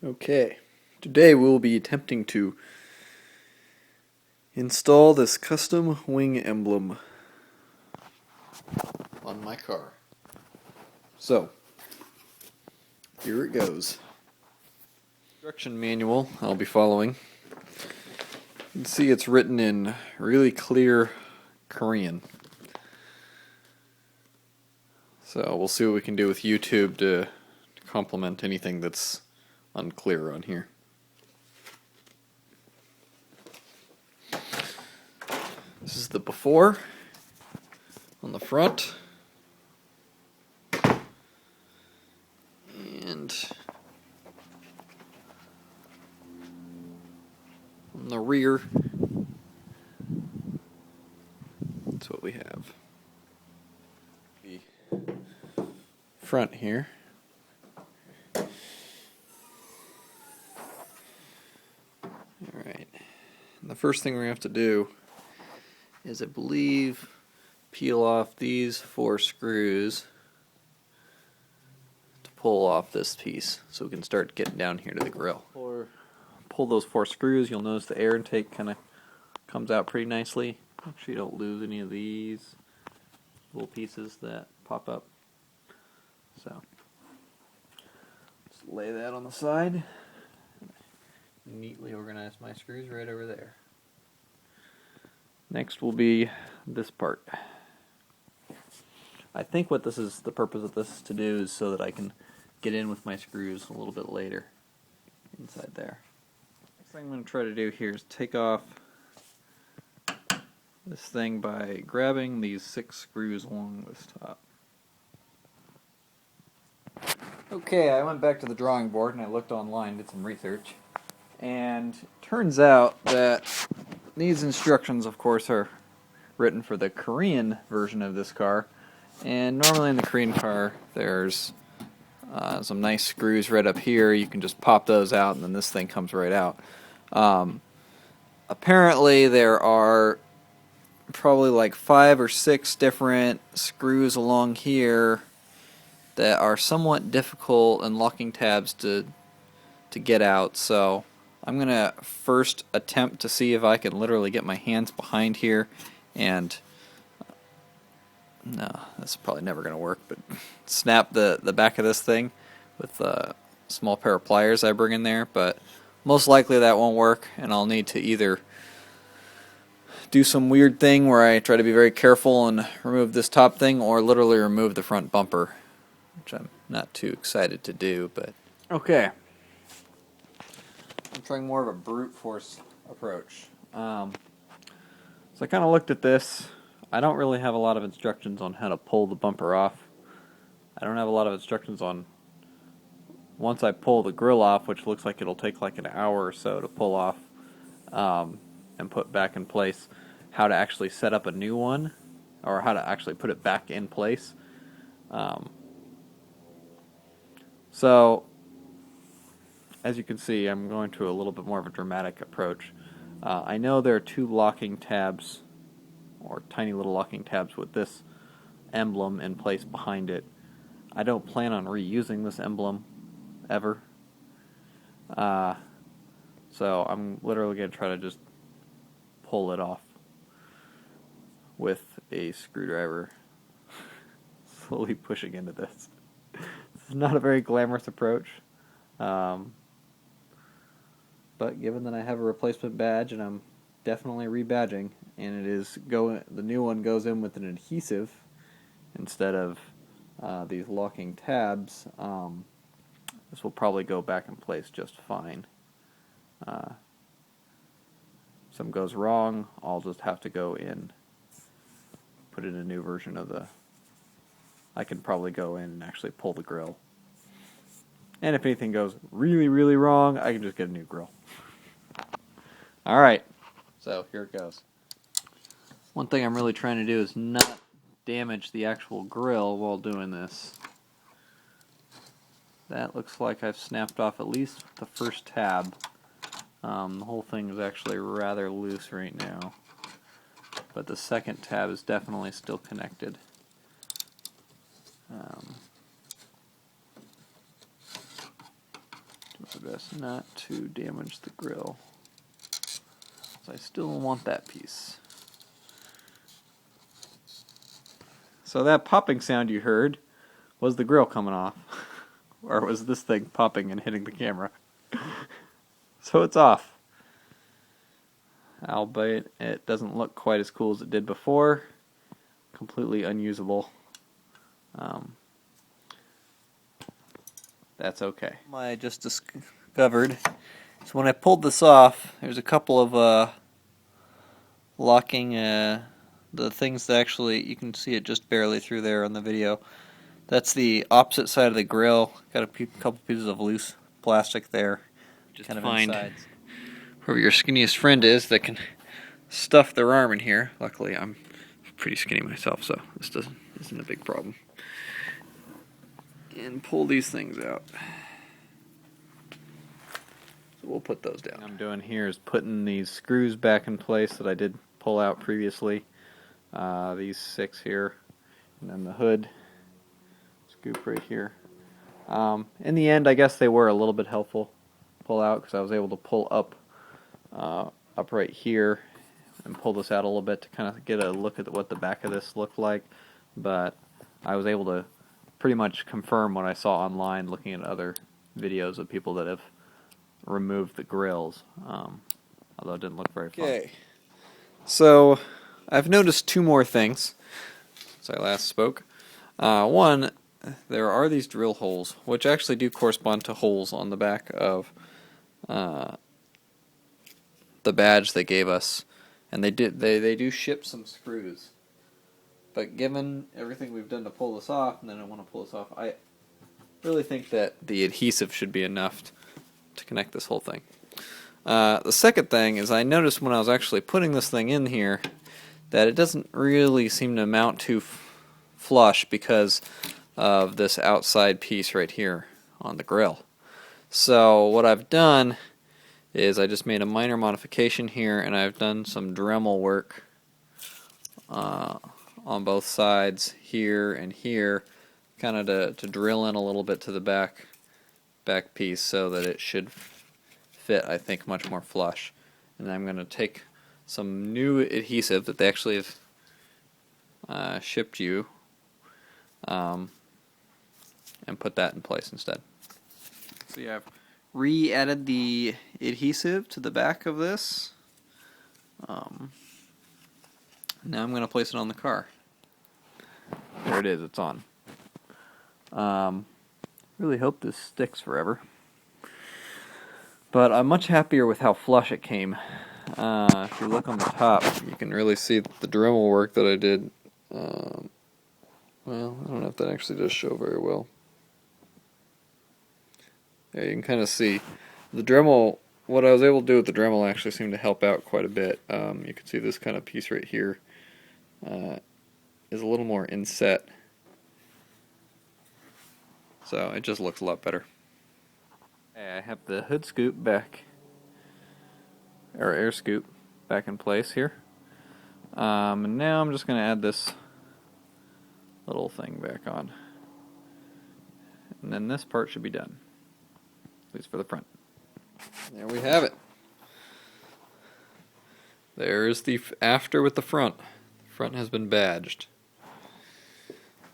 Okay, today we'll be attempting to install this custom wing emblem on my car. So, here it goes. Instruction manual I'll be following. You can see it's written in really clear Korean. So we'll see what we can do with YouTube to complement anything that's unclear on here. This is the before on the front, and on the rear, that's what we have. The front here. Alright, the first thing we have to do is, I believe, peel off these 4 screws to pull off this piece so we can start getting down here to the grill. Pull those 4 screws, you'll notice the air intake kind of comes out pretty nicely. Make sure you don't lose any of these little pieces that pop up. So, just lay that on the side. Neatly organize my screws right over there. Next will be this part. I think what this is, the purpose of this to do is so that I can get in with my screws a little bit later inside there. Next thing I'm going to try to do here is take off this thing by grabbing these 6 screws along this top. Okay, I went back to the drawing board and I looked online, did some research, and it turns out that these instructions, of course, are written for the Korean version of this car, and normally in the Korean car there's some nice screws right up here. You can just pop those out and then this thing comes right out. Apparently there are probably like 5 or 6 different screws along here that are somewhat difficult and locking tabs to get out, so I'm going to first attempt to see if I can literally get my hands behind here and, no, that's probably never going to work, but snap the back of this thing with a small pair of pliers I bring in there, but most likely that won't work, and I'll need to either do some weird thing where I try to be very careful and remove this top thing, or literally remove the front bumper, which I'm not too excited to do, but okay. I'm trying more of a brute force approach. So I kind of looked at this. I don't really have a lot of instructions on how to pull the bumper off. I don't have a lot of instructions on, once I pull the grill off, which looks like it'll take like an hour or so to pull off and put back in place, how to actually set up a new one, or how to actually put it back in place. So, as you can see, I'm going to a little bit more of a dramatic approach. I know there are 2 locking tabs, or tiny little locking tabs with this emblem in place behind it. I don't plan on reusing this emblem ever. So I'm literally going to try to just pull it off with a screwdriver, slowly pushing into this. This is not a very glamorous approach. But given that I have a replacement badge and I'm definitely rebadging, and it is the new one goes in with an adhesive instead of these locking tabs, this will probably go back in place just fine. If something goes wrong, I'll just have to go in, put in a new version of I can probably go in and actually pull the grill. And if anything goes really, really wrong, I can just get a new grill. Alright, so here it goes. One thing I'm really trying to do is not damage the actual grill while doing this. That looks like I've snapped off at least the first tab. The whole thing is actually rather loose right now, but the second tab is definitely still connected. careful, guys, not to damage the grill. So I still want that piece. So that popping sound you heard was the grill coming off. Or was this thing popping and hitting the camera? So it's off. Albeit it doesn't look quite as cool as it did before. Completely unusable. That's okay. I just discovered is when I pulled this off, there's a couple of locking the things that actually, you can see it just barely through there on the video. That's the opposite side of the grill. Got a couple pieces of loose plastic there. Just kind of find where your skinniest friend is that can stuff their arm in here. Luckily, I'm pretty skinny myself, so this isn't a big problem. And pull these things out. So we'll put those down. What I'm doing here is putting these screws back in place that I did pull out previously. These 6 here, and then the hood scoop right here. In the end, I guess they were a little bit helpful to pull out because I was able to pull up right here and pull this out a little bit to kind of get a look at what the back of this looked like. But I was able to pretty much confirm what I saw online looking at other videos of people that have removed the grills, although it didn't look very fun. Okay, so I've noticed 2 more things since I last spoke. One, there are these drill holes, which actually do correspond to holes on the back of the badge they gave us, and they do ship some screws. But given everything we've done to pull this off, and then I want to pull this off, I really think that the adhesive should be enough to connect this whole thing. The second thing is I noticed when I was actually putting this thing in here that it doesn't really seem to mount too flush because of this outside piece right here on the grill. So what I've done is I just made a minor modification here, and I've done some Dremel work on both sides here and here, kind of to drill in a little bit to the back piece so that it should fit, I think, much more flush. And I'm going to take some new adhesive that they actually have shipped you and put that in place instead. So yeah, I've re-added the adhesive to the back of this. Now I'm going to place it on the car. There it is, it's on. Really hope this sticks forever. But I'm much happier with how flush it came. If you look on the top, you can really see the Dremel work that I did. Well, I don't know if that actually does show very well. Yeah, you can kind of see the Dremel. What I was able to do with the Dremel actually seemed to help out quite a bit. You can see this kind of piece right here is a little more inset, so it just looks a lot better. I have the hood scoop back, or air scoop back in place here, and now I'm just going to add this little thing back on, and then this part should be done, at least for the front. There we have it. There's the after with the front. The front has been badged.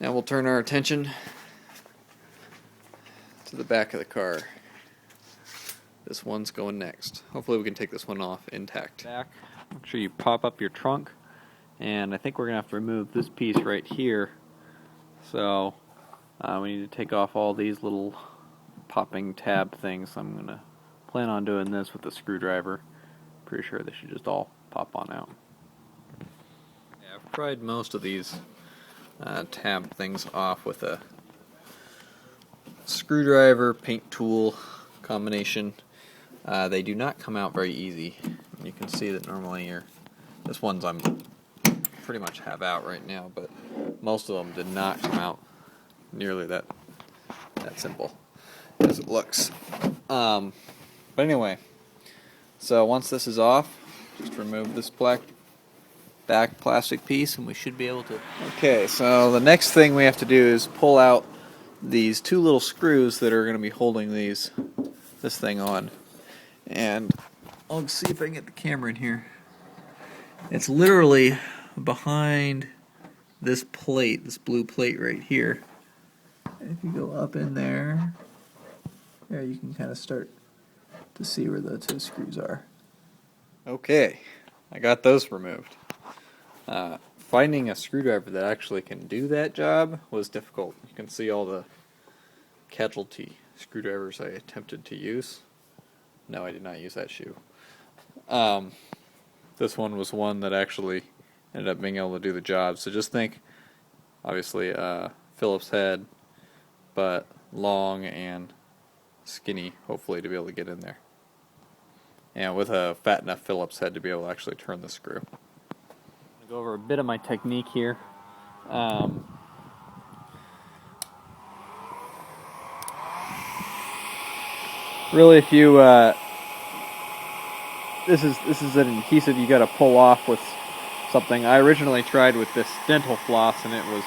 Now we'll turn our attention to the back of the car. This one's going next. Hopefully we can take this one off intact. Back. Make sure you pop up your trunk, and I think we're going to have to remove this piece right here. So we need to take off all these little popping tab things. I'm going to plan on doing this with a screwdriver. Pretty sure they should just all pop on out. Yeah, I've pried most of these tab things off with a screwdriver, paint tool combination. They do not come out very easy. You can see that normally this one's I'm pretty much have out right now, but most of them did not come out nearly that simple as it looks. But anyway, so once this is off, just remove this back plastic piece and we should be able to... Okay, so the next thing we have to do is pull out these 2 little screws that are going to be holding these this thing on. And I'll see if I can get the camera in here. It's literally behind this plate, this blue plate right here. And if you go up in there, you can kind of start to see where the two screws are. Okay, I got those removed. Finding a screwdriver that actually can do that job was difficult. You can see all the casualty screwdrivers I attempted to use. No, I did not use that shoe. This one was one that actually ended up being able to do the job. So just think, obviously, Phillips head, but long and skinny, hopefully, to be able to get in there. And with a fat enough Phillips head to be able to actually turn the screw. I'm going to go over a bit of my technique here. Really, if you this is an adhesive you got to pull off with something. I originally tried with this dental floss, and it was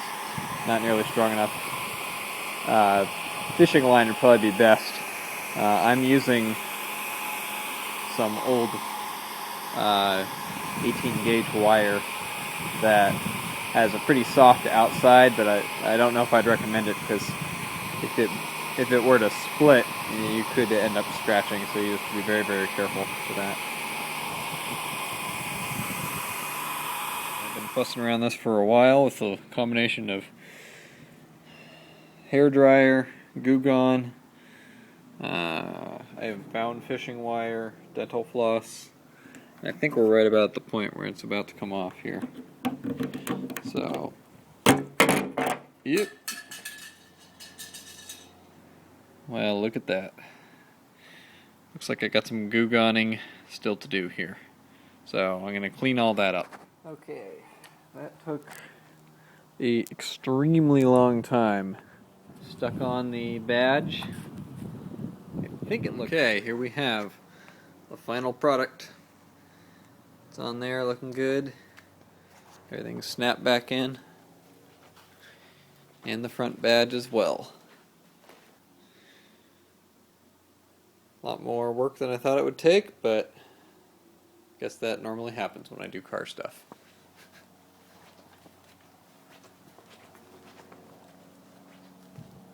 not nearly strong enough. Fishing line would probably be best. I'm using some old 18 gauge wire that has a pretty soft outside, but I don't know if I'd recommend it, because if it were to split, you could end up scratching, so you have to be very, very careful for that. I've been fussing around this for a while with a combination of hair dryer, Goo Gone, I have found fishing wire, dental floss. I think we're right about the point where it's about to come off here. So, yep. Well, look at that. Looks like I got some Goo Goning still to do here. So I'm going to clean all that up. Okay, that took an extremely long time. Stuck on the badge. I think it looks okay. Here we have the final product. It's on there looking good. Everything's snapped back in. And the front badge as well. A lot more work than I thought it would take, but I guess that normally happens when I do car stuff.